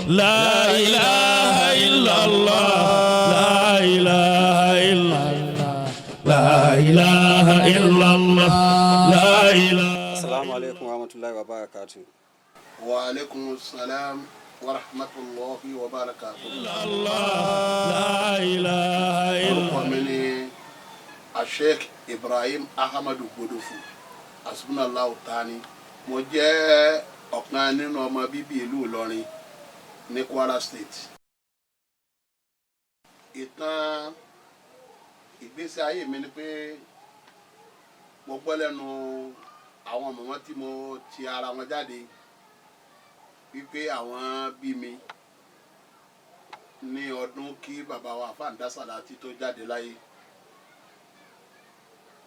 لا إله إلا الله لا إله إلا الله لا إله إلا الله لا إله. السلام عليكم ورحمة الله وبركاته. وعليكم السلام ورحمة الله وبركاته. الله لا إله إلا الله. الشيخ إبراهيم أحمد Godofu Hasbunallahu Tani. Mo jẹ́ ọ̀kan nínú ọmọ bíbí ìlú Ìlọrin ní Kwara State. Ìtàn ìgbésí ayé mi ni pé mo gbọ́ lẹ́nu àwọn mọ̀mọ́ tí mo ti ara wọn jáde wípé àwọn bí mi ní ọdún kí bàbá wa Àfáà Ìdásàlátì tó jáde láyé.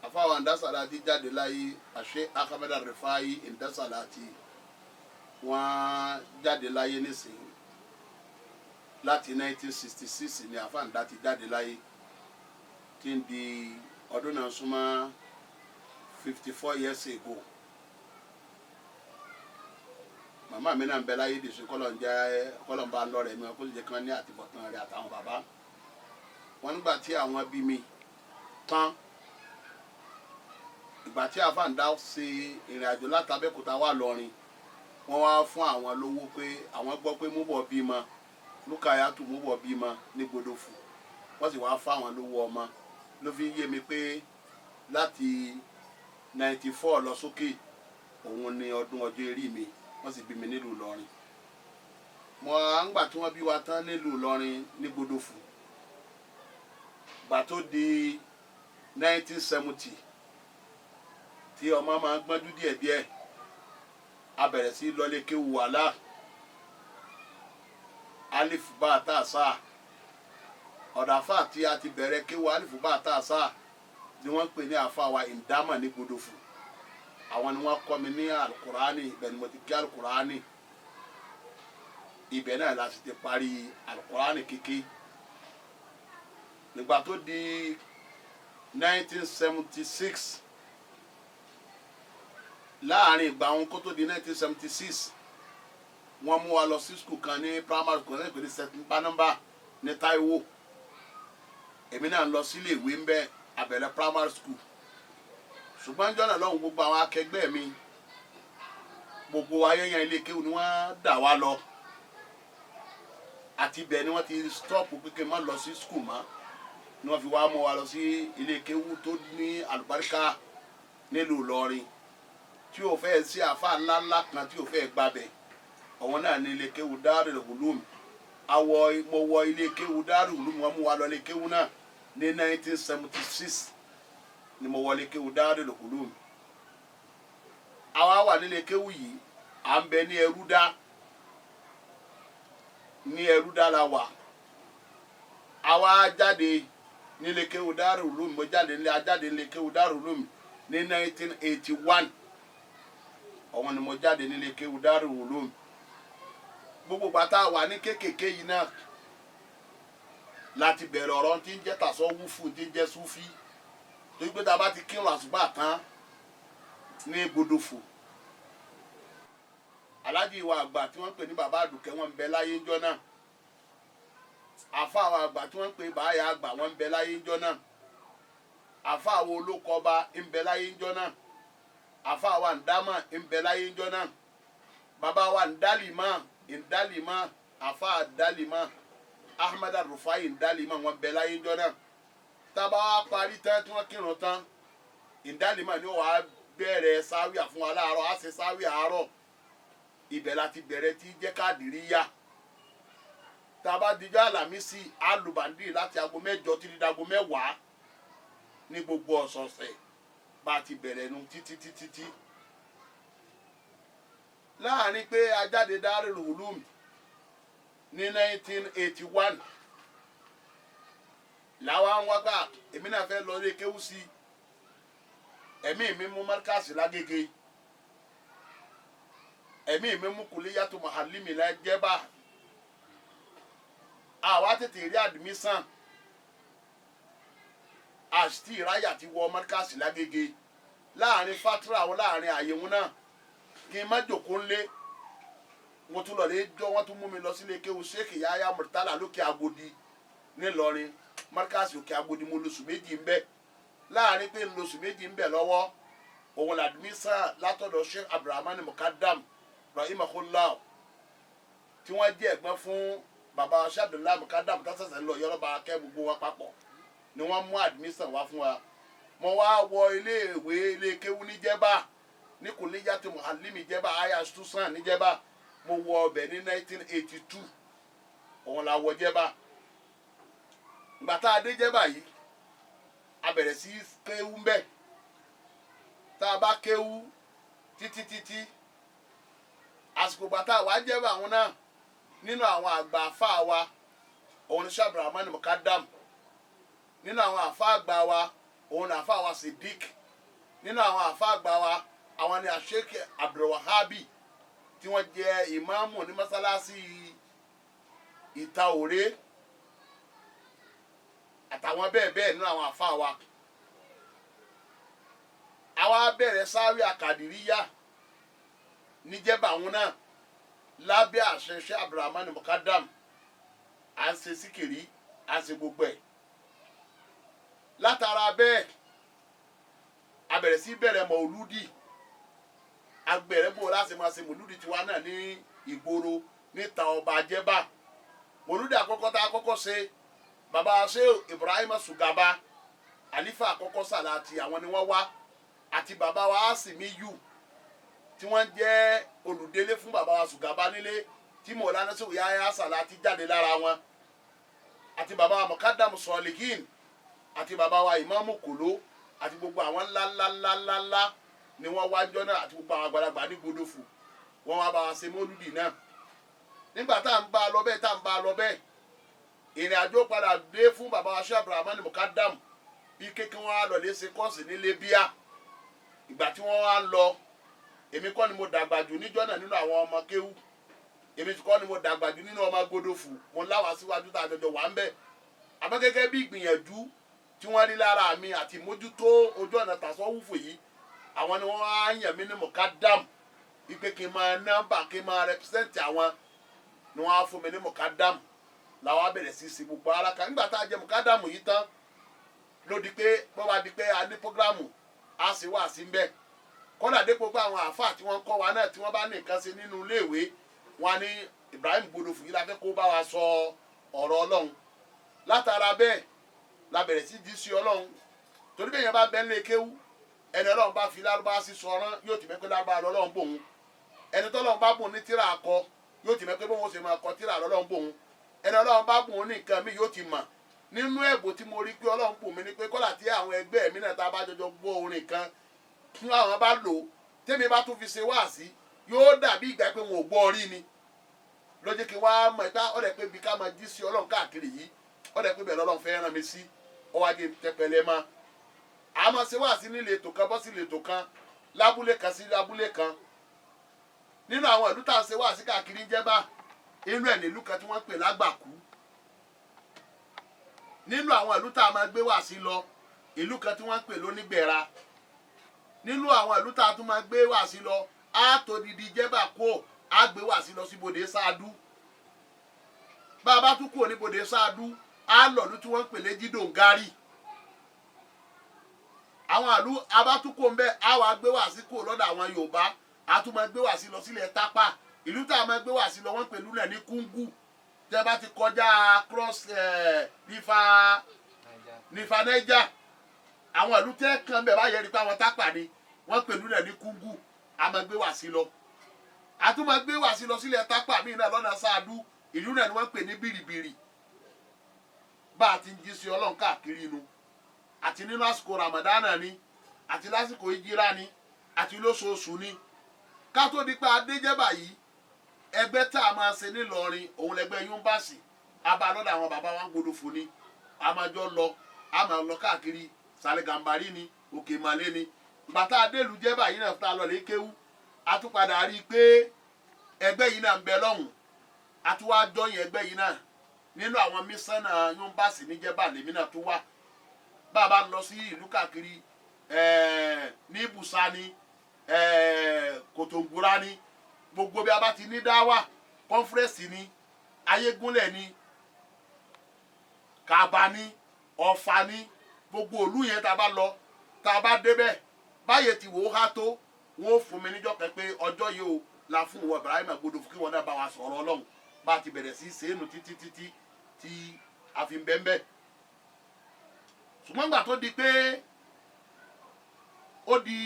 Àfáà Ìdásàlátì jáde láyé, Sheikh Ahmed Rifai Ìdásàlátì wọ́n jáde láyé nísìnyí láti 1966 ni Àfáà Ìdásàlátì jáde láyé tí ń di ọdún náà súnmọ́ 54 years ago. Màmá mi náà ń bẹ láyé dìṣú kọ́lọ̀ ń bá ń lọ rẹ̀ mi kó lè jẹ́ kí wọ́n ní àtìbọ̀tán rẹ̀ àtàwọn bàbá. Wọ́n nígbà tí àwọn bí mi tán, ìgbà tí Àfáà Ìdásàlátì ṣe ìrìn àjò láti Abẹ́òkúta wá lọ́rin, wọ́n wá fún àwọn lówó pé àwọn gbọ́ pé Múbọ̀ bímọ, Lukayatu Múbọ̀ bímọ ní Godofu, wọ́n sì wá fún àwọn lówó ọmọ. Ló fi yé mi pé láti 94 lọ sókè òun ni ọdún ọjọ́ orí mi, wọ́n sì bí mi nílùú Ìlọrin. Mo à ń gbà tí wọ́n bí wa tán nílùú Ìlọrin ní Godofu, gbà tó di 1970 tí ọmọ máa ń gbọ́njú díẹ̀díẹ̀, a bẹ̀rẹ̀ sí lọlé kéwú wàhálà alif bá tá a sá ọ̀dà Àfáà tí a ti bẹ̀rẹ̀ kéwú alif bá tá a sá ni wọ́n pè ní Àfáà wa Ìdámà ní Godofu. Àwọn ni wọ́n kọ́ mi ní alukurani, ibẹ̀ ni mo ti kí alukurani, ibẹ̀ náà la sì ti parí alukurani kíké. Nígbà tó di 1976, láàrin ìgbà wọn kó tó di 1976, wọ́n mú wa lọ sí skul kan ní primary school ní ìpínlẹ̀ Sẹ̀tìmánàmbà ní Táíwò. Èmi náà lọ sílé ìwé ń bẹ abẹ̀rẹ̀ primary school. Ṣùgbọ́n jọ́nà lọ́hùn gbogbo àwọn akẹgbẹ́ mi, gbogbo ayẹyẹ ilé kéwù ni wọ́n dà wá lọ. Àti ibẹ̀ ni wọ́n ti stop pé má lọ sí skul mọ́, ni wọ́n fi wá mú wa lọ sí ilé kéwù tó ní àlùbáríkà nílùú Ìlọrin, tí o fẹ́ sí àfáà ńláńlá kan tí o fẹ́ gbabẹ̀. Ọ̀wọ́n náà ní ilé kéwù Darul Ulum. Mo wọ ilé kéwù Darul Ulum, wọ́n mú wa lọ ilé kéwù náà ní 1976 ni mo wọlé kéwù Darul Ulum. Àwa wà nílé kéwù yìí, à ń bẹ ní Ẹrúdá la wà. Àwa jáde nílé kéwù Darul Ulum, mo jáde nílé kéwù Darul Ulum ní 1981. Ọ̀wọ́n ni mo jáde nílé kéwù Darul Ulum. Gbogbo bàtà wà ní kékèké yìí náà láti bẹ̀rẹ̀ ọ̀rọ̀ tí ń jẹ́ tasawufu, tí ń jẹ́ Sufi. Torí pé tá a bá ti kírun àsùbá tán ní Godofu, aláàjì wa àgbà tí wọ́n pè ní bàbá Àdùkẹ́ wọ́n ń bẹ láyé ńjọ́ náà. Àfáà wa àgbà tí wọ́n pè báyà àgbà wọ́n ń bẹ láyé ńjọ́ náà. Àfáà wa Olókọba ń bẹ láyé ńjọ́ náà. Àfáà wa Ìdámà ń bẹ láyé ńjọ́ náà. Bàbá wa Ìdálìmá Àfáà Ìdálìmá Ahmed Rufai Ìdálìmá wọ́n bẹ láyé ńjọ́ náà. Tábà parí tán tí wọ́n kírun tán, Ìdálìmá ni wọ́n á bẹ̀rẹ̀ sáwíà fún wa láàárọ̀, á ṣe sáwíà àárọ̀. Ibẹ̀ láti bẹ̀rẹ̀ tí jẹ́ Kádìríyà. Tábà dijọ́ Àlàmísì alùbàndì láti aago 8 títí dago 10 ní gbogbo ọ̀sọ̀ọ̀sẹ̀ bá ti bẹ̀rẹ̀ nu títí. Láàrin pé a jáde Darul Ulum ní 1981, làwọn wákà èmi náà fẹ́ lọ ilé kéwú sí. Ẹ̀mí mi mú Markaz Lágége, ẹ̀mí mi mú Kuliyatu Muallimi Lájẹ́bà. Àwa tètè rí admission, àti ìráyà ti wọ Markaz Lágége. Láàrin fatra wọn láàrin àyè wọn náà kí n má jòkó ńlé mo tún lọ lè jọ wọ́n tún mú mi lọ sílé kéwu Sheikh Yahya Murtala lókè Agodi nílọrin markasi òkè Agodi mo lóṣù méjì ń bẹ láàrin pé lóṣù méjì ń bẹ lọ́wọ́ òun làdmísà látọ̀dọ̀ Sheikh Abdulrahman Mukadam rahimahullah tí wọ́n jẹ́ ẹ̀gbọ́n fún bàbá Abdullah Mukadam tásẹ̀sẹ̀ lọ yọrọba kẹ́ gbogbo wa papọ̀ ni wọ́n mú admission wá fún wa mo wá wọ ilé kéwu ní Jẹ́bà ní Kulliyatu Muallimi Jẹ́bà aya stusan ní Jẹ́bà mo wọ ọbẹ̀ ní 1982 òun la wọ Jẹ́bà ìgbà tá a dé Jẹ́bà yìí a bẹ̀rẹ̀ sí kéwú ń bẹ̀ tá a bá kéwú títí àsìkò ìgbà tá a wá Jẹ́bà àwọn náà nínú àwọn àgbà àfáà wa òun ní Sheikh Abdulrahman Mukadam nínú àwọn àfáà àgbà wa òun ní àfáà wa Siddiq nínú àwọn àfáà àgbà wa àwọn ni Sheikh Abdulwahabi tí wọ́n jẹ́ ìmáàmù ní mọ́sálásí ìta òré àtàwọn bẹ́ẹ̀ bẹ́ẹ̀ nínú àwọn àfáà wa àwa bẹ̀rẹ̀ sáré àkàdìríyà níjẹ̀bà àwọn náà lábẹ́ àṣẹ Sheikh Abdulrahman Mukadam à ń ṣe síkìrí à ń ṣe gbogbo ẹ̀ látara bẹ́ẹ̀ a bẹ̀rẹ̀ sí bẹ̀rẹ̀ mọ̀lúdì agbẹ̀rẹ̀ bò láti máa ṣe mọ̀lúdì tiwa náà ní ìgboro níta ọba Jẹ́bà mọ̀lúdì àkọ́kọ́ tá a kọ́kọ́ ṣe bàbá Sheikh Ibrahim Sugaba àlífà àkọ́kọ́ Sàláàtì àwọn ni wọ́n wá àti bàbá wa Asimiyu tí wọ́n jẹ́ olùdélé fún bàbá wa Sugaba nílé tí Mọ̀lánà Sheikh Yahya Sàláàtì jáde lára wọn àti bàbá wa Mukadam Solihin àti bàbá wa Ìmáàmù Kòló àti gbogbo àwọn ńláńláńláńlá ni wọ́n wá jọ náà àti gbogbo àwọn àgbàlagbà ní Gbódòfò wọ́n wá bá wa ṣe mọ́lúdì náà nígbà tá à ń bá a lọ bẹ́ẹ̀ ìrìn àjò padà dé fún bàbá wa Sheikh Abdulrahman Mukadam bí kékeré wọn á lọ lè ṣe kọ́ọ̀sì ní Libya ìgbà tí wọ́n wá lọ èmi kọ́ ni mo dàgbà jù níjọ́ náà nínú àwọn ọmọ kéwú èmi kọ́ ni mo dàgbà jù nínú ọmọ Gbódòfò mo láwa síwájú tá a jọjọ wà ń bẹ̀ àmọ́ gẹ́gẹ́ bí ìgbìyànjú tí wọ́n rí lára mi àti mójútó ojú ọ̀nà tàṣọ́wùfù yìí àwọn ni wọ́n á yàn mí ní Mukadam wípé kí n máa nọ́mbà kí n máa rẹpísẹ́ǹtì àwọn ni wọ́n á fún mi ní Mukadam làwọn á bẹ̀rẹ̀ sí í ṣe gbogbo alaka nígbà tá a jẹ Mukadam yìí tán ló di pé wọ́n wá di pé a ní prógrámù á sì wá sí bẹ́ẹ̀ kọ́dà dépò pé àwọn àáfàá tí wọ́n kọ́ wa náà tí wọ́n bá ní nǹkan ṣe nínú iléèwé wọn ní Ibrahim Gbódòfò yìí la fẹ́ kó bá wa sọ ọ̀rọ̀ Ọlọ́run látara bẹ́ẹ̀ la bẹ̀rẹ̀ sí di sí Ọlọ́run torí bẹ́ẹ̀ yẹn bá bẹ́ẹ̀ lé kéwú ẹni Ọlọ́run bá fi lárúbá sí sọ̀rọ̀ yóò ti mẹ́ pé lárúbá lọ́lọ́run bòun ẹni tọ́lọ́run bá bùn ní tíra akọ yóò ti mẹ́ pé bóun ṣe máa kọ tíra lọ́lọ́run bòun ẹni Ọlọ́run bá bùn ní nǹkan mi yóò ti mọ̀ nínú ẹ̀bùn tí mo rí pé Ọlọ́run bùn mí ni pé kọ́là tí àwọn ẹgbẹ́ mi náà tá a bá jọjọ gbọ́ orin kan kí àwọn bá lò tẹ́mi bá tún fi ṣe wáàsí yóò dàbí ìgbà pé wọn ò gbọ́ orí ni lójú kí wọ́n á mọ̀ ẹ́ ọ̀rẹ́ pé bí ká máa jí sí Ọlọ́run káàkiri yìí ọ̀rẹ́ pé bẹ́ẹ̀ lọ́lọ́run fẹ́ ràn mí sí ọwájú tẹpẹlẹ máa àmọ́ ṣe wáàsí nílé ètò kan bọ́ sí ilé ètò kan lábúlé kan sí lábúlé kan nínú àwọn ìlú tá à ń ṣe wáàsí káàkiri ń Jẹ́bà inú ẹ̀ nílùú kan tí wọ́n pè lágbàkú nínú àwọn ìlú tá a máa gbé wáàsí lọ ìlú kan tí wọ́n pè lónígbẹ̀ra nínú àwọn ìlú tá a tún máa gbé wáàsí lọ á tó didi Jẹ́bà kó á gbé wáàsí lọ sí Bòdè Sáàdú bá a bá tún kúrò ní Bòdè Sáàdú á lọ̀lú tí wọ́n pè léjìdòǹgárì àwọn àlú abátúkò ń bẹ á wàá gbé wáàsí kúrò lọ́dọ̀ àwọn Yorùbá á tún máa gbé wáàsí lọ sílẹ̀ Tápà ìlú tá a máa gbé wáàsí lọ wọ́n pẹ̀lú rẹ̀ ní Kúngú tẹ́ bá ti kọjá cross nífa Niger àwọn ìlú tẹ́ kàn bẹ̀ báyẹn rí pé àwọn Tápà ni wọ́n pẹ̀lú rẹ̀ ní Kúngú á máa gbé wáàsí lọ á tún máa gbé wáàsí lọ sílẹ̀ Tápà míì náà lọ́nà Sáàdú ìlú rẹ̀ ni wọ́n pè ní Bìrìbìrì bá a ti ń jí sí Ọlọ́run káàkiri inú àti nínú àsìkò Ramadana ni àti lásìkò ìjírá ni àti lóṣooṣù ni ká tó di pé adéjẹ́bà yìí ẹgbẹ́ tá a máa ṣe nílọrin òun lẹgbẹ́ yúnbàṣì abalọ́dà àwọn bàbá wa ń Gbódòfò ni a máa jọ lọ a máa lọ káàkiri sàlẹ̀ gàmbàrí ni òkè màlẹ́ ni ìgbà tá a délùú Jẹ́bà yìí náà tá a lọ lè kéwú a tún padà rí i pé ẹgbẹ́ yìí náà ń bẹ lọ́hùn a tún wá jọyìn ẹgbẹ́ yìí náà nínú àwọn mísánà yúnbàṣì ní Jẹ́bà lèmi náà tún wà bá a bá lọ sí ìlú káàkiri ní ibùsà ni kòtòǹgbòrá ni gbogbo bí a bá ti ní dáwà conference ni Ayégúnlẹ̀ ni Kàbá ni Ọ̀fà ni gbogbo ìlú yẹn tá a bá lọ tá a bá débẹ̀ báyẹ̀ tí wò ó há tó wọ́n fún mi níjọ́ kan pé ọjọ́ yìí o la fún wọn Ibrahim Agbodo fún kí wọ́n náà bá wa sọ̀rọ̀ Ọlọ́run bá a ti bẹ̀rẹ̀ sí sèénu títí tí a fi ń bẹ́ẹ̀ ṣùgbọ́n gbà tó di pé ó di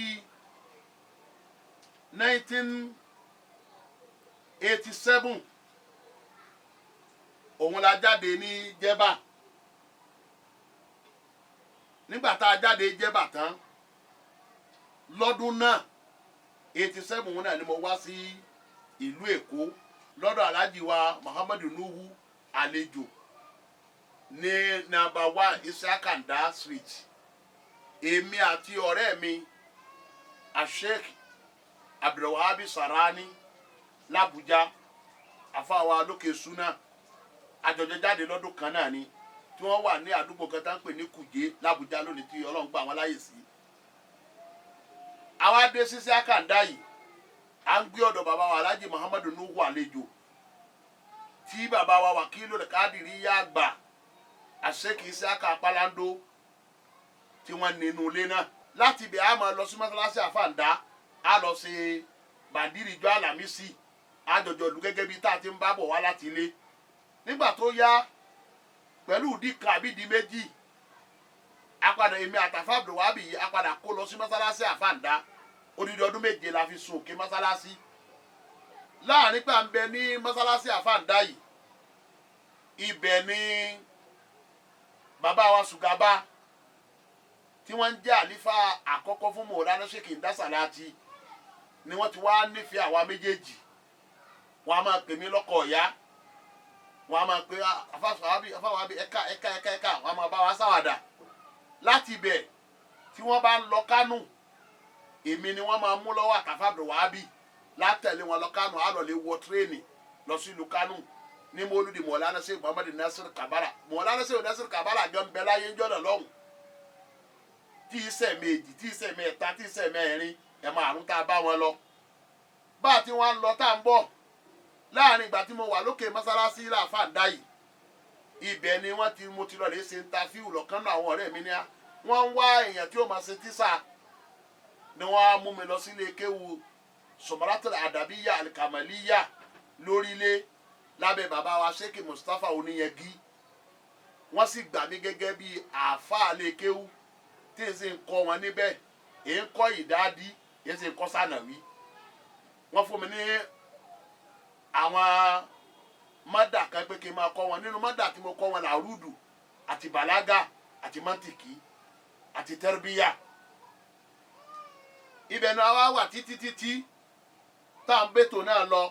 1987 òun la jáde ní Jẹ́bà nígbà tá a jáde Jẹ́bà tán lọ́dún náà 87 òun náà ni mo wá sí ìlú Èkó lọ́dọ̀ Alhaji wa Muhammadu Nuhu àlejò ní number 1 Isakanda Street èmi àti ọ̀rẹ́ mi Sheikh Abdulwahab Sarani l'Abuja àfàwà lókè Súnà àjọjọ jáde lọ́dún kan náà ni tí wọ́n wà ní àdúgbò kan tá ń pè ní Kùjé l'Abuja lónìí tí Ọlọ́run gbà wọ́n láyè sí. àwa dé sí Isakanda yìí à ń gbé ọ̀dọ̀ bàbá wa Alhaji Muhammadu Nuhu àlejò tí bàbá wa Wàkílù Kádìrí yá gbà Sheikh Isaka Apalando tí wọ́n nínú ilé náà láti ibẹ̀ a máa lọ sí mọ́sálásí Àfàǹdá a lọ ṣe bàndírì ìjọ Àlàmísì àjọjọ ìlú gẹ́gẹ́ bí tá a ti ń bá bọ̀ wá láti ilé nígbà tó yá pẹ̀lú ìdí kan àbí ìdí méjì apadà èmi àtàfà Abdulwahab yìí apadà kó lọ sí mọ́sálásí Àfàǹdá odidi ọdún méje la fi sùn òkè mọ́sálásí láàrin pà ń bẹ ní mọ́sálásí Àfàǹdá yìí ibẹ̀ ni bàbá wa Sùgàbá tí wọ́n ń jẹ́ àlífà àkọ́kọ́ fún Mọ̀lánà Sheikh Indasalati ni wọ́n ti wá nífẹ̀ẹ́ àwa méjèèjì wọ́n á máa pè mí lọ́kọ̀ ọ̀yá wọ́n á máa pè afáwábí ẹ̀ka wọ́n á máa bá wa sáwàdà láti ibẹ̀ tí wọ́n bá ń lọ Kánò èmi ni wọ́n máa mú lọ́wọ́ àtàfà Abdulwahab látẹ̀lé wọn lọ Kánò á lọ lè wọ tírẹ́ẹ̀nì lọ sí ìlú Kánò ní mọ́lúdì Mọ̀lánà Sheikh Muhammad Nasir Kabara Mọ̀lánà Sheikh Nasir Kabara jọ ń bẹ láyé ń jọ́nà lọ́hùn tí ìṣẹ̀ méjì tí ìṣẹ̀ mẹ́ta tí ìṣẹ̀ mẹ́rin márùn tá a bá wọn lọ bá a ti wọn lọ tá a ń bọ̀ láàrin ìgbà tí mo wà lókè mọ́sálásí Àfàǹdá yìí ibẹ̀ ni mo ti lọ lè ṣe interview lọ́kàn náà àwọn ọ̀rẹ́ mi ní wọ́n ń wá èèyàn tí ó máa ṣe tíṣà ni wọ́n á mú mi lọ sílé kéwu Sumaratul Adabiyya Al-Kamaliyya lórílẹ̀ lábẹ́ bàbá wa Sheikh Mustapha Oníyẹgí wọ́n sì gbà mí gẹ́gẹ́ bí àáfàá lè kéwu tí n sì ń kọ́ wọn níbẹ̀ èyí ń kọ́ ìdádí èyí sì ń kọ́ sànàwí wọ́n fún mi ní àwọn mọ́dà kan pé kí n máa kọ́ wọn nínú mọ́dà tí mo kọ́ wọn làrúdù àti bàlágà àti mọ́ntìkì àti tẹ́rbíyà ibẹ̀ náà wá wà títí tá à ń bètò náà lọ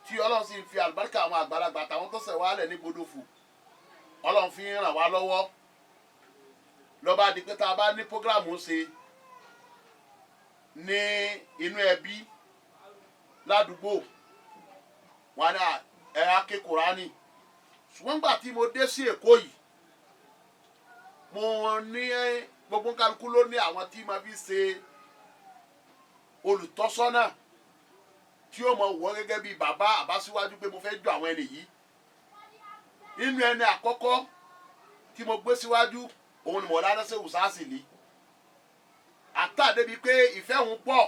tí Ọlọ́run sì ń fi àlùbáríkà àwọn àgbàlagbà àtàwọn tó ṣẹ̀ wálẹ̀ ní Gbódòfò Ọlọ́run fi ń ràn wá lọ́wọ́ lọ́ba di pé tá a bá ní prógrámù ṣe ní inú ẹbí ládùúgbò wọn ní ake Kùránì ṣùgbọ́n nígbà tí mo dé sí Èkó yìí mo ní gbogbo kálukú ló ní àwọn tí ma fi ṣe olùtọ́sọ́nà tí ó mọ wọ́ gẹ́gẹ́ bí bàbá àbáṣíwájú pé mo fẹ́ jọ àwọn ẹni yìí nínú ẹni àkọ́kọ́ tí mo gbé síwájú òun ni Mọ̀lánà Sheikh Usasili àtàdébi pé ìfẹ́ òun pọ̀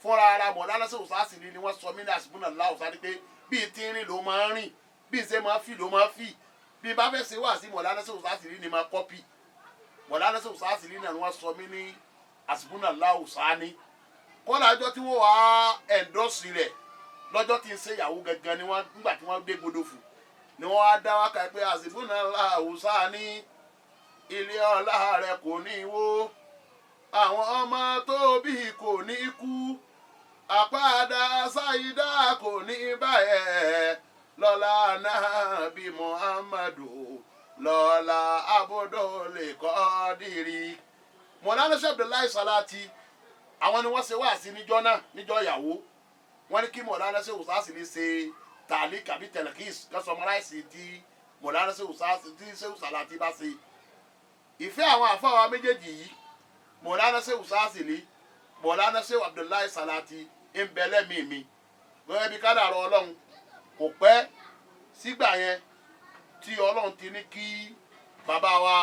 fúnra ara Mọ̀lánà Sheikh Usasili ni wọ́n sọ mí ní Hasbunallahu sáré pé bíi tínrín ló máa ń rìn bíi ṣe máa fi ló máa fi bí bá fẹ́ ṣe wà sí Mọ̀lánà Sheikh Usasili ni máa kọ́pì Mọ̀lánà Sheikh Usasili náà ni wọ́n sọ mí ní Hasbunallahu Sani kọ́lá ọjọ́ tí wọ́n wá ẹ̀ńdọ́sì rẹ̀ lọ́jọ́ tí ń ṣe ìyàwó gangan ni wọ́n nígbà tí wọ́n dé Gbódòfò ni wọ́n á dá wákà pé Hasbunallahu Sani ilé ọlá rẹ̀ kò ní wó àwọn ọmọ tó bí kò ní kú àpáàdà sáyidá kò ní báyẹ̀ lọ́lá Nábì Muhammadu lọ́lá Abdul Qadir Mọ̀lánà Sheikh Abdullahi Salati àwọn ni wọ́n ṣe wá sí níjọ́ náà níjọ́ ìyàwó wọ́n ní kí Mọ̀lánà Sheikh Usasili ṣe tàlí kàbí tẹlẹkìs lọ́sọmọláìsì tí Mọ̀lánà Sheikh Usasili tí Sheikh Salati bá ṣe ìfẹ́ àwọn àfáwà méjèèjì yìí Mọ̀lánà Sheikh Usasili Mọ̀lánà Sheikh Abdullahi Salati ń bẹ lẹ́mìí mi gẹ́gẹ́ bí kádàrá Ọlọ́run kò pẹ́ sígbà yẹn tí ọlọ́run ti ní kí bàbá wa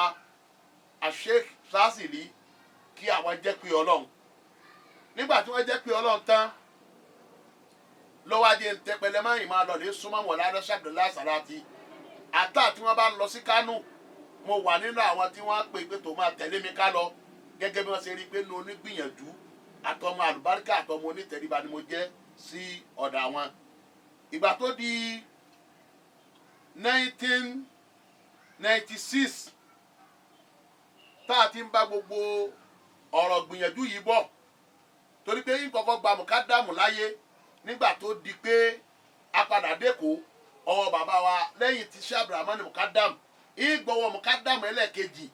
Sheikh Sásìlì kí àwọn jẹ́ pé ọlọ́run nígbà tí wọ́n jẹ́ pé ọlọ́run tán lọ́wọ́ adé ń tẹpẹlẹ máa yìí máa lọ lè súnmọ́ Mọ̀lánà Sheikh Abdullahi Salati àtà tí wọ́n bá ń lọ sí Kánò mo wà nínú àwọn tí wọ́n pè pé tó máa tẹ̀lé mi ká lọ gẹ́gẹ́ bí wọ́n ṣe rí i pé ní onígbìyànjú àtọmọ àlùbáríkà àtọmọ onítẹ̀ríba ni mo jẹ́ sí ọ̀dà wọn. Ìgbà tó di 1996 tá a ti ń bá gbogbo ọ̀rọ̀ gbìyànjú yìí bọ̀ torí pé yín kọ́kọ́ gba mùkádàmù láyé nígbà tó di pé a padà dẹ́kọ̀ọ́ ọwọ́ bàbá wa lẹ́yìn tí Sheikh Abdulrahman mùkádàmù ìgbọ̀wọ́ mùkádàmù ẹlẹ́ẹ̀kejì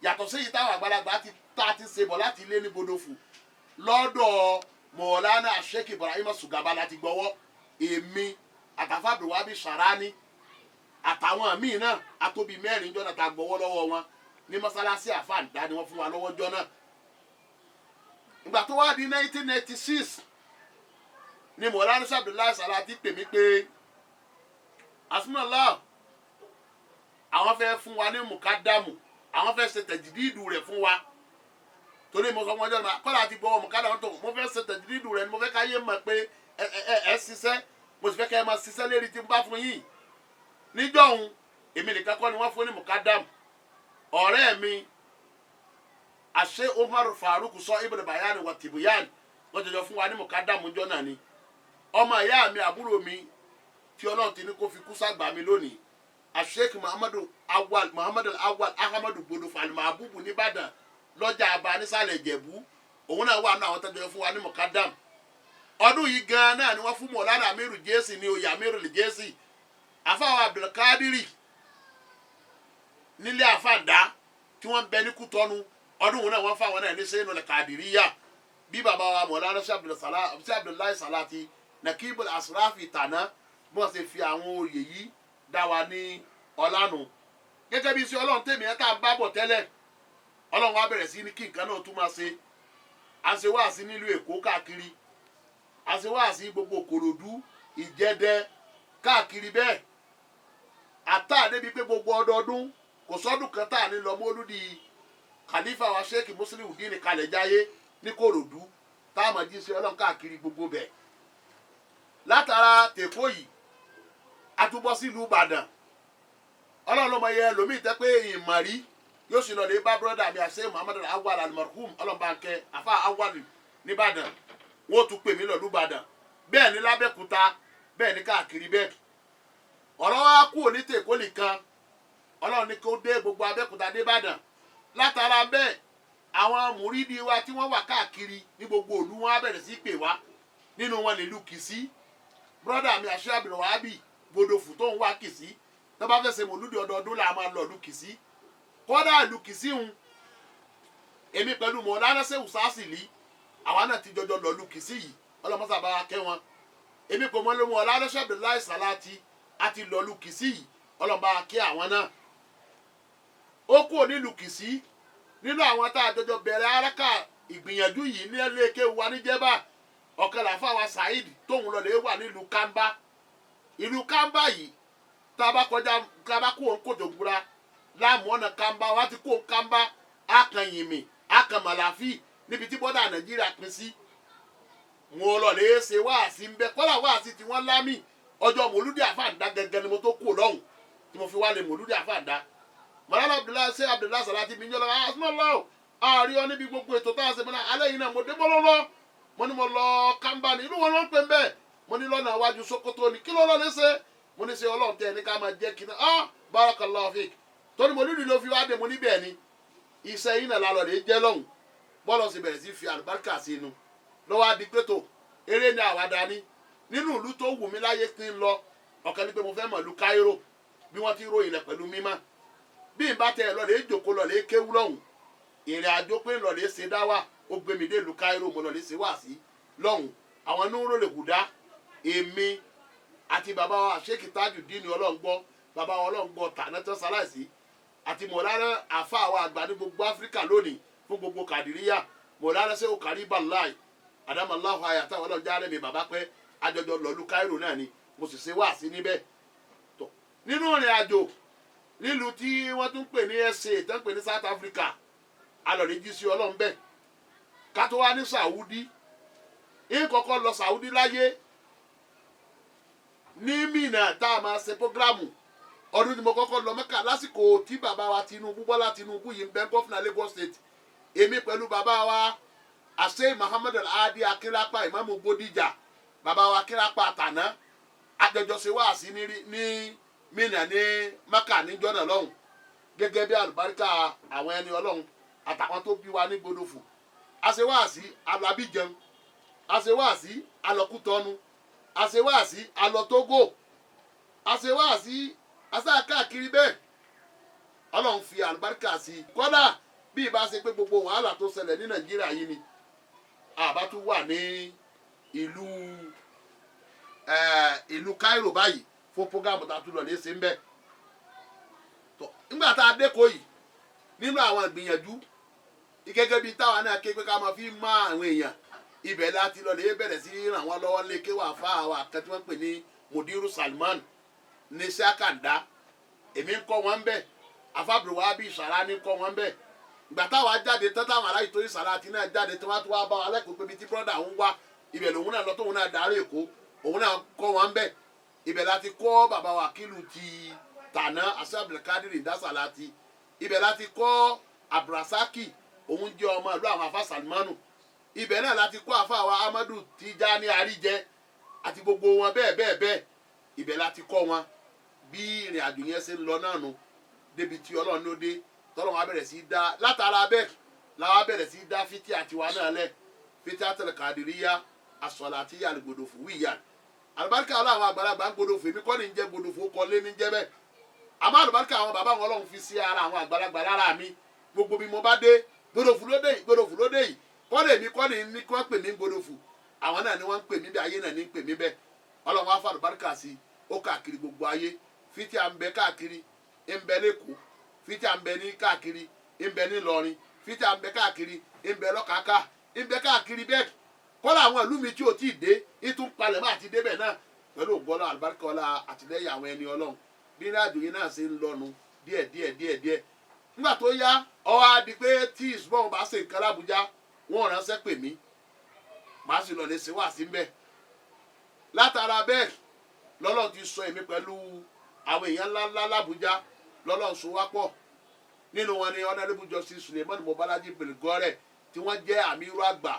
yàtọ̀ sí yìí táwọn àgbàlagbà tá a ti ṣe bọ̀ láti ilé ní Bodòfù lọ́dọ̀ Mọ̀lánà Sheikh Ibrahim Sugaba láti gbọ́wọ́ èmi àtàfà Abdulwabi Sharani àtàwọn míì náà atóbi mẹ́rin jọ́nà tá a gbọ́wọ́ lọ́wọ́ wọn ní mọ́sálásí àfàǹdá ni wọ́n fún wa lọ́wọ́ jọ náà. Ìgbà tó wá di 1996 ni Mọ̀lánà Sheikh Abdullahi Salati pè mí pé asúnmọ́lá àwọn fẹ́ fún wa ní mùkádàmù àwọn fẹ́ ṣe tẹ̀jìdìdù rẹ̀ fún wa torí mo sọ wọn jọ náà kọ́lá ti gbọ́wọ́ mùkádàmù tó mo fẹ́ ṣe tẹ̀jìdìdù rẹ̀ ni mo fẹ́ káyé mọ̀ pé ẹ ṣiṣẹ́ mo sì fẹ́ kẹ́ ẹ máa ṣiṣẹ́ lérí tí n bá fún yín níjọ́ òun èmi nìkan kọ́ ni wọ́n fún ní mùkádàmù ọ̀rẹ́ mi àṣẹ Umar Faruk sọ Ibn Bayan wa Tibuyan wọ́n jọjọ fún wa ní mùkádàmù jọ náà ni ọmọ ìyá mi àbúrò mi tí Ọlọ́run ti ní kó fi kú sàgbà mi lónìí Sheikh Muhammadu Awal Ahmadu Bodòfù Al-Mahbubu nìbàdàn lọ́jà àbá nísàlẹ̀ Ìjẹ̀bú òun náà wà ní àwọn tẹ́jọ́ fún wa ní mọ̀kádàm ọdún yìí gan náà ni wọ́n fún Mọ̀lánà Amiru Jesi ní oyè Amiru Jesi àfáwọn Abdulkadiri nílé àfàǹdá tí wọ́n bẹ ní Kútọ́nù ọdún òun náà wọ́n fáwọn náà ní sẹ́yìn lọ́lẹ̀ Kadiriya bí bàbá wa Mọ̀lánà Sheikh Abdullahi Salati Nakibul Asrafi tàná bí wọ́n ṣe fi àwọn oyè yìí dá wa ní ọlánù gẹ́gẹ́ bí sí Ọlọ́run tèmi ẹ̀ tá a bá bọ̀ tẹ́lẹ̀ Ọlọ́run wa bẹ̀rẹ̀ sí ní kí nǹkan náà tún máa ṣe à ń ṣe wáàsí nílùú Èkó káàkiri à ń ṣe wáàsí gbogbo Ìkòròdú Ìjẹ̀dẹ̀ káàkiri bẹ́ẹ̀ àtà débi pé gbogbo ọdọọdún kò sọ́dún kan tá à ní lọ mọ́lúdì Khalifa wa Sheikh Musliudeen kalẹ̀ jáyé ní Kòròdú tá a máa jí sí Ọlọ́run káàkiri gbogbo bẹ́ẹ̀ látara tèkó yìí atúbọ̀ sílùú Ìbàdàn Ọlọ́run ló mọ iye ẹlòmíì tẹ́ pé ìmọ̀rí yóò sì lọ lè bá bọ́dà mi àṣẹ Muhammad Awal Al-Marhum ọlọ́mọbankẹ́ àfa Awal nìbàdàn wọ́n tún pè mí lọ́dún Ìbàdàn bẹ́ẹ̀ ní lábẹ́kúta bẹ́ẹ̀ ní káàkiri bẹ́ẹ̀ ọ̀rọ̀ wa kú òní tèkó nìkan Ọlọ́run ní kó dé gbogbo Abẹ́kúta dé Ìbàdàn látara bẹ́ẹ̀ àwọn mùrídìí wa tí wọ́n wà káàkiri ní gbogbo ìlú wọn á bẹ̀rẹ̀ sí pè wá nínú wọn nílùú Kìsí bọ́dà mi àṣẹ Abdulwabi Bodòfù tó ń wá Kìsí tó bá fẹ́ ṣe mòlúdì ọdọọdún là máa lọ ìlú Kìsí kódà ìlú Kìsí ń èmi pẹ̀lú Mọ̀lánà Sheikh Sásìlì àwa náà ti jọjọ lọ ìlú Kìsí yìí ọlọ́mọ́sá bá wa kẹ́ wọn èmi kò mọ ló Mọ̀lánà Sheikh Abdullahi Salati àti lọ ìlú Kìsí yìí ọlọ́mọba wa kẹ́ àwọn náà ó kú nílùú Kìsí nínú àwọn tá a jọjọ bẹ̀rẹ̀ araka ìgbìyànjú yìí ní ẹlẹ́ẹ̀kẹ́ wa níjẹ́bà ọ̀kan làfà wa Saheed tóun lọ lè wà nílùú Kamba ìlú Kamba yìí tá a bá kọjá tá a bá kó òun kòtò gbúra láàmú ọ̀nà Kamba wá ti kó òun Kamba akànyìnmí akàmàlàfí níbi tí bọ́dà Nàìjíríà pín sí mo lọ lè ṣe wáàsí ń bẹ kọ́lá wáàsí tí wọ́n lámì ọjọ́ mòlúdì àfàǹdá gẹ́gẹ́ ni mo tó kú lọ́hùn tí mo fi wá lè mòlúdì àfàǹdá Mọ̀lánà Sheikh Abdullahi Salati mi ń jọlọ asúnmọ́lọ́ àárí ọ níbi gbogbo ètò tá a ṣe mọ́nà alẹ́ yìí náà mo dé bọ́lọ́lọ́ mo ní mo lọ Kamba ní inú wọn ló ń pè ń bẹ́ẹ̀ mo ní lọ́nà iwájú Sokoto ní kí ló lọ́ lé ṣe mo ní ṣe Ọlọ́run tẹ́ ẹ ní ká máa jẹ́ kí náà barakallahu fik torí mo nílùú ló fi wá dé mo ní bẹ́ẹ̀ ni iṣẹ́ yìí náà lálọ́ lè jẹ́ lọ́hùn bọ́ọ̀lù sì bẹ̀rẹ̀ sí fi àlùbáríkà sí inú lọ́wọ́ adigbétò eré ní àwàdà ní nínú ìlú tó wù mí láyé kí n lọ ọ̀kan ní pé mo fẹ́ mọ̀ ìlú Cairo bí wọ́n ti ròyìn rẹ̀ pẹ̀lú mímọ́ bí n bá tẹ lọ lè jòkó lọ lè kéwú lọ́hùn ìrìn àjò pé lọ lè ṣe dáwà ó gbé mi dé ìlú Cairo mo lọ lè ṣe wáàsí lọ́hùn àwọn núró lè hùdá èmi àti bàbá wa Sheikh Tajudeen ọlọ́ngbọ́ bàbá wa ọlọ́ngbọ́ tànátọ́ sáláìsì àti Mọ̀lánà àfa àwọn àgbà ní gbogbo Áfíríkà lónìí fún gbogbo Kàdìríyà Mọ̀lánà Sheikh Kariballah adamallahu ayata ọlọ́jà rẹ̀ mi bàbá pẹ́ àjọjọ lọ́lú Cairo náà ni mo sì ṣe wáàsí níbẹ̀ tó nínú ìrìn àjò nílùú tí wọ́n tún pè ní SA tó ń pè ní South Africa alọ̀rí jí sí ọlọ́run bẹ́ẹ̀ ká tó wá ní Saudi yín kọ́kọ́ lọ Saudi láyé ní Mina tá a máa ṣe prógrámù ọdún tí mo kọ́kọ́ lọ Mẹ́kà lásìkò tí bàbá wa Tinubu Bọ́lá Tinubu yìí ń bẹ gọ́fìnà Lagos State èmi pẹ̀lú bàbá wa àṣẹ Muhammad Al-Hadi Akínlápá ìmáàmù Bódìjà bàbá wa Akínlápá àtàná àjọjọ ṣe wáàsí ní Mina ní Mẹ́kà níjọ́ náà lọ́hùn gẹ́gẹ́ bí àlùbáríkà àwọn ẹni ọlọ́run àtàwọn tó bí wa ní Gbódòfò àṣewáàsí alábíjẹun àṣewáàsí alọkútọnu àṣewáàsí alọtógò àṣewáàsí aṣáàkáàkiri bẹ́ẹ̀ ọlọ́run fi àlùbáríkà sí i kódà bí ìbá ṣe pé gbogbo wàhálà tó ṣẹlẹ̀ ní Nàìjíríà yìí ni àbá tún wà ní ìlú Cairo báyìí fún programu tá a tún lọ lè ṣe ń bẹ̀ tó nígbà tá a dẹ́kọ̀ọ́ yìí nínú àwọn ìgbìyànjú gẹ́gẹ́ bíi táwa náà ké pé ká máa fi má àwọn èèyàn ibẹ̀ láti lọ lè bẹ̀rẹ̀ sí ràn wọ́n lọ́wọ́ lé kéwà fá àwọn àkàtí wọ́n pè ní Mudiru Salman ní Ṣàkàndá èmi ń kọ́ wọn bẹ́ẹ̀ afábùrù wa bí ìṣàrá ní kọ́ wọn bẹ́ẹ̀ ìgbà táwa jáde tán táwọn aláì tó ìṣàrá àti náà jáde tí wọ́n tún wá bá wa lẹ́kọ̀ọ́ pé bíi tí brọ́dà ń wá ibẹ̀ lòun náà lọ tóun náà darí Èkó òun náà kọ́ wọn bẹ́ẹ̀ ibẹ̀ láti kọ́ bàbá wa kílù ti tàná àṣẹ Abdulkadir Dasalati ibẹ̀ láti kọ́ Abdulrasaki òun jẹ́ ọmọ ìlú àwọn afá Salmanu ibẹ̀ náà láti kọ́ àfa wa Amadu Tijani Àríjẹ àti gbogbo wọn bẹ́ẹ̀ bẹ́ẹ̀ bẹ́ẹ̀ ibẹ̀ láti kọ́ wọn bí ìrìn àjò yẹn ṣe ń lọ náà nù débi tí Ọlọ́run ló dé tọ́lọ́run á bẹ̀rẹ̀ sí í dá látara bẹ́ẹ̀ làwọn á bẹ̀rẹ̀ sí í dá fítí àtiwá náà lẹ̀ fítí àtẹlẹkàdìríyá As-Salatiyya Al-Gbódòfò wíyà àlùbáríkà àwọn àgbàlagbà ń Gbódòfò èmi kọ́ ni ń jẹ́ Gbódòfò kọ́lé ní jẹ́ bẹ́ẹ̀ àmọ́ àlùbáríkà àwọn bàbá wọn Ọlọ́run fi sí ara àwọn àgbàlagbà lára mi gbogbo bí mo bá dé Gbódòfò lóde yìí kọ́lé mi kọ́ni ní kí wọ́n pè mí Gbódòfò àwọn náà ni wọ́n ń pè mí bẹ́ẹ̀ ayé náà ní ń pè mí bẹ́ẹ̀ Ọlọ́run á fa àlùbáríkà sí ó káàkiri gbogbo ayé fítí à ń bẹ káàkiri ń bẹ lẹ́kọ̀ọ́ fítí à ń bẹ ní káàkiri ń bẹ ní Ìlọrin fítí à ń bẹ káàkiri ń bẹ lọ́kàáká ń bẹ káàkiri bẹ́ẹ̀ kọ́lá àwọn ìlú mi tí ò tí ì dé ìtún palẹ̀ má ti débẹ̀ náà pẹ̀lú ògbọ́lá àlùbáríkà ọlá àtìlẹ́yìn àwọn ẹni Ọlọ́run bí ní àjò yìí náà ṣe ń lọ́nu díẹ̀ nígbà tó yá ó wá di pé tí ìsúbọ̀n bá ṣe nǹkan l'Ábùjá wọ́n ránṣẹ́ pè mí màá sì lọ lè ṣe wá sí mbẹ́ látara bẹ́ẹ̀ lọ́lọ́run ti sọ èmi pẹ̀lú àwọn èèyàn ńláńlá l'Ábùjá lọ́lọ́run so wá pọ̀ nínú wọn ni Honorable Justice Suleiman Mobalaji Belgore tí wọ́n jẹ́ àmírù àgbà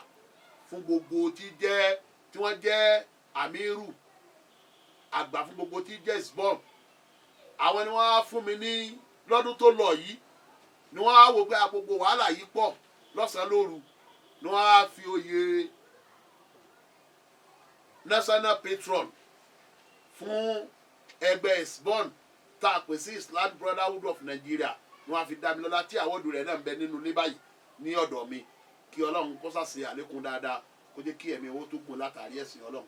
fún gbogbo tí wọ́n jẹ́ àmírù àgbà fún gbogbo tí jẹ́ ìsbọ̀n àwọn ni wọ́n á fún mi ní lọ́dún tó lọ yìí ni wọ́n á wò pé gbogbo wàhálà yìí pọ̀ lọ́sàn-án lóru ni wọ́n á fi oyè national patron fún ẹgbẹ́ ìsbọ̀n tá a pè sí Islamic Brotherhood of Nigeria ni wọ́n á fi dá mi lọ́lá tí àwọ̀dù rẹ̀ náà ń bẹ nínú ní báyìí ní ọ̀dọ̀ mi kí Ọlọ́run kó ṣàṣe àlékún dáadáa kó jẹ́ kí ẹ̀mí owó tó gùn látàrí ẹ̀sìn Ọlọ́run